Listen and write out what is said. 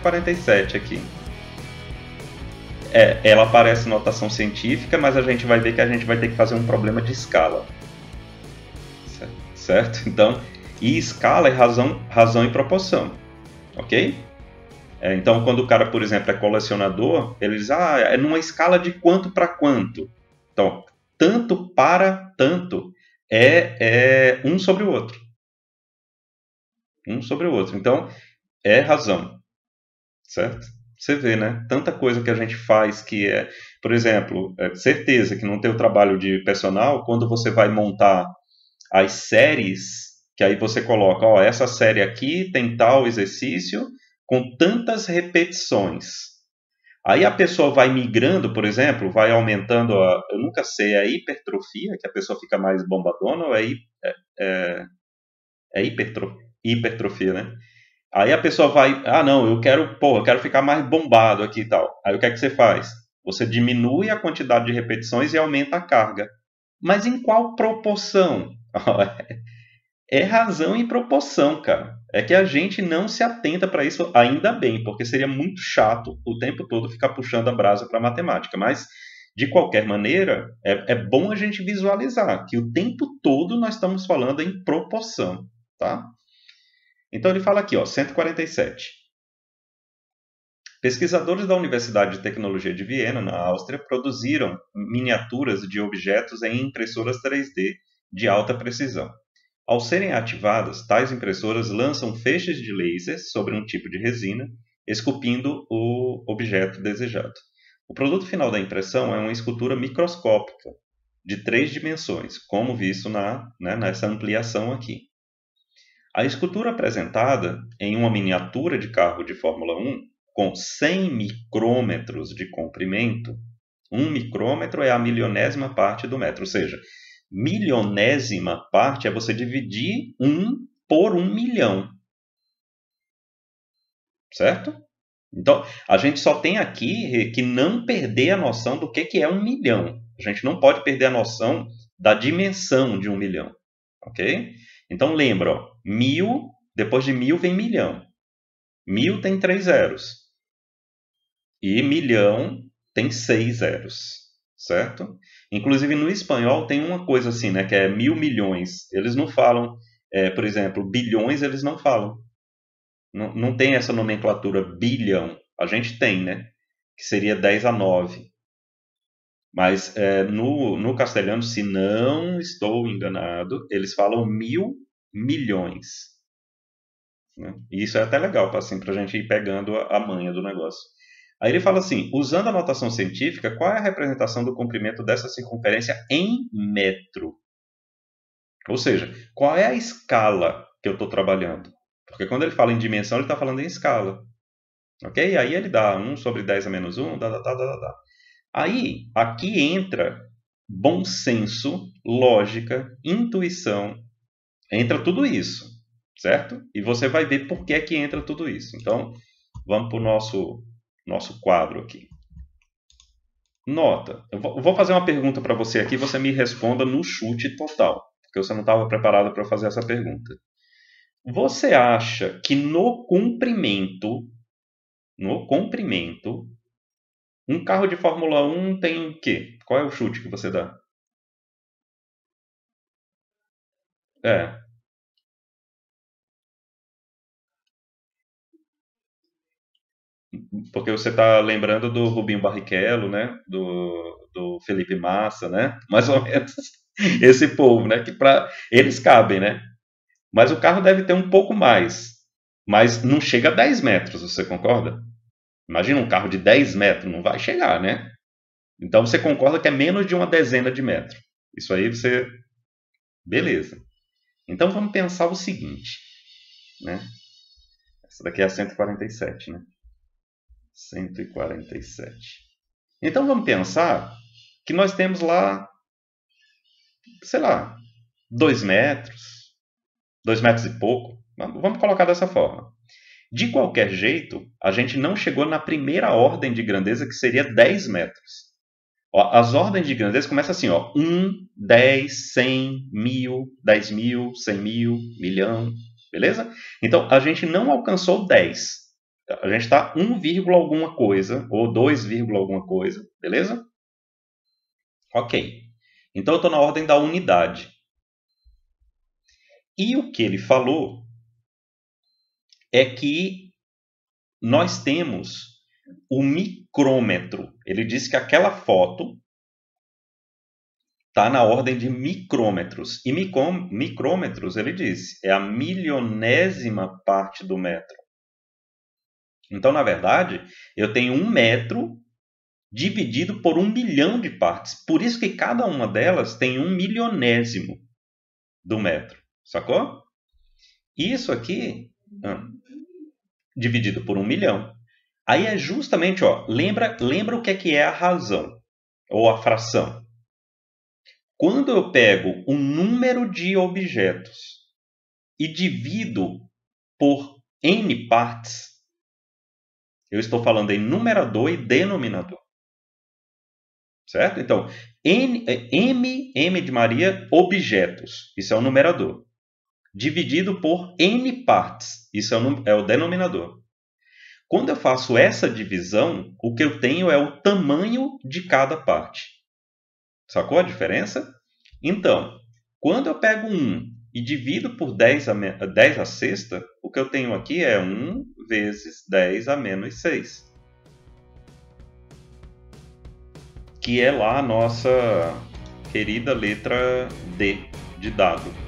147 aqui. Ela aparece notação científica, mas a gente vai ver que a gente vai ter que fazer um problema de escala. Certo? Então, e escala é razão e proporção. Ok? Então, quando o cara, por exemplo, é colecionador, ele diz, é numa escala de quanto para quanto. Então, tanto para tanto é um sobre o outro. Um sobre o outro. Então, é razão. Certo? Você vê, né? Tanta coisa que a gente faz que é... Por exemplo, certeza que no teu trabalho de personal, quando você vai montar as séries, que aí você coloca, essa série aqui tem tal exercício com tantas repetições. Aí a pessoa vai migrando, por exemplo, vai aumentando, eu nunca sei, é a hipertrofia, que a pessoa fica mais bombadona, ou hipertrofia, né? Aí a pessoa vai, não, eu quero ficar mais bombado aqui e tal. Aí o que é que você faz? Você diminui a quantidade de repetições e aumenta a carga. Mas em qual proporção? É razão e proporção, cara. É que a gente não se atenta para isso, ainda bem, porque seria muito chato o tempo todo ficar puxando a brasa para a matemática. Mas, de qualquer maneira, é bom a gente visualizar que o tempo todo nós estamos falando em proporção, tá? Então ele fala aqui, 147. Pesquisadores da Universidade de Tecnologia de Viena, na Áustria, produziram miniaturas de objetos em impressoras 3D de alta precisão. Ao serem ativadas, tais impressoras lançam feixes de laser sobre um tipo de resina, esculpindo o objeto desejado. O produto final da impressão é uma escultura microscópica de 3 dimensões, como visto nessa ampliação aqui. A escultura apresentada em uma miniatura de carro de Fórmula 1 com 100 micrômetros de comprimento, 1 micrômetro é a milionésima parte do metro, ou seja, milionésima parte é você dividir 1 por 1 milhão. Certo? Então, a gente só tem aqui que não perder a noção do que é 1 milhão. A gente não pode perder a noção da dimensão de 1 milhão. Ok? Então, lembra, 1000, depois de 1000 vem milhão. 1000 tem 3 zeros. E milhão tem 6 zeros. Certo? Inclusive, no espanhol tem uma coisa assim, né, que é 1000 milhões. Eles não falam, por exemplo, bilhões eles não falam. Não tem essa nomenclatura bilhão. A gente tem, né? Que seria 10 a 9. Mas no castelhano, se não estou enganado, eles falam 1000 milhões. Né? E isso é até legal, assim, para a gente ir pegando a manha do negócio. Aí ele fala assim, usando a notação científica, qual é a representação do comprimento dessa circunferência em metro? Ou seja, qual é a escala que eu estou trabalhando? Porque quando ele fala em dimensão, ele está falando em escala. Ok? Aí ele dá 1 sobre 10 a menos 1, dá. Aí, aqui entra bom senso, lógica, intuição, entra tudo isso, certo? E você vai ver por que é que entra tudo isso. Então, vamos para o nosso quadro aqui. Nota, eu vou fazer uma pergunta para você aqui, você me responda no chute total, porque você não estava preparado para fazer essa pergunta. Você acha que no comprimento, um carro de Fórmula 1 tem o quê? Qual é o chute que você dá? Porque você está lembrando do Rubinho Barrichello, né? Do Felipe Massa, né? Mais ou menos esse povo, né? Que eles cabem, né? Mas o carro deve ter um pouco mais. Mas não chega a 10 metros, você concorda? Imagina um carro de 10 metros, não vai chegar, né? Então você concorda que é menos de uma dezena de metros. Isso aí você... Beleza. Então vamos pensar o seguinte, né? Essa daqui é a 147, né? 147. Então vamos pensar que nós temos lá, sei lá, 2 metros, 2 metros e pouco. Vamos colocar dessa forma. De qualquer jeito, a gente não chegou na primeira ordem de grandeza, que seria 10 metros. As ordens de grandeza começam assim, 1, 10, 100, 1000, 10 mil, 100 mil, milhão, beleza? Então, a gente não alcançou 10. A gente está 1, alguma coisa, ou 2, alguma coisa, beleza? Ok. Então eu estou na ordem da unidade. E o que ele falou é que nós temos o micrômetro. Ele disse que aquela foto está na ordem de micrômetros. E micrômetros, ele disse, é a milionésima parte do metro. Então, na verdade, eu tenho 1 metro dividido por 1 milhão de partes. Por isso que cada uma delas tem 1 milionésimo do metro. Sacou? Isso aqui, dividido por 1 milhão. Aí é justamente, ó, lembra o que é a razão, ou a fração. Quando eu pego um número de objetos e divido por n partes, eu estou falando em numerador e denominador. Certo? Então, M de Maria, objetos. Isso é o numerador. Dividido por n partes. Isso é o denominador. Quando eu faço essa divisão, o que eu tenho é o tamanho de cada parte. Sacou a diferença? Então, quando eu pego 1 e divido por 10 a sexta, o que eu tenho aqui é 1 vezes 10 a menos 6. Que é lá a nossa querida letra D de dado.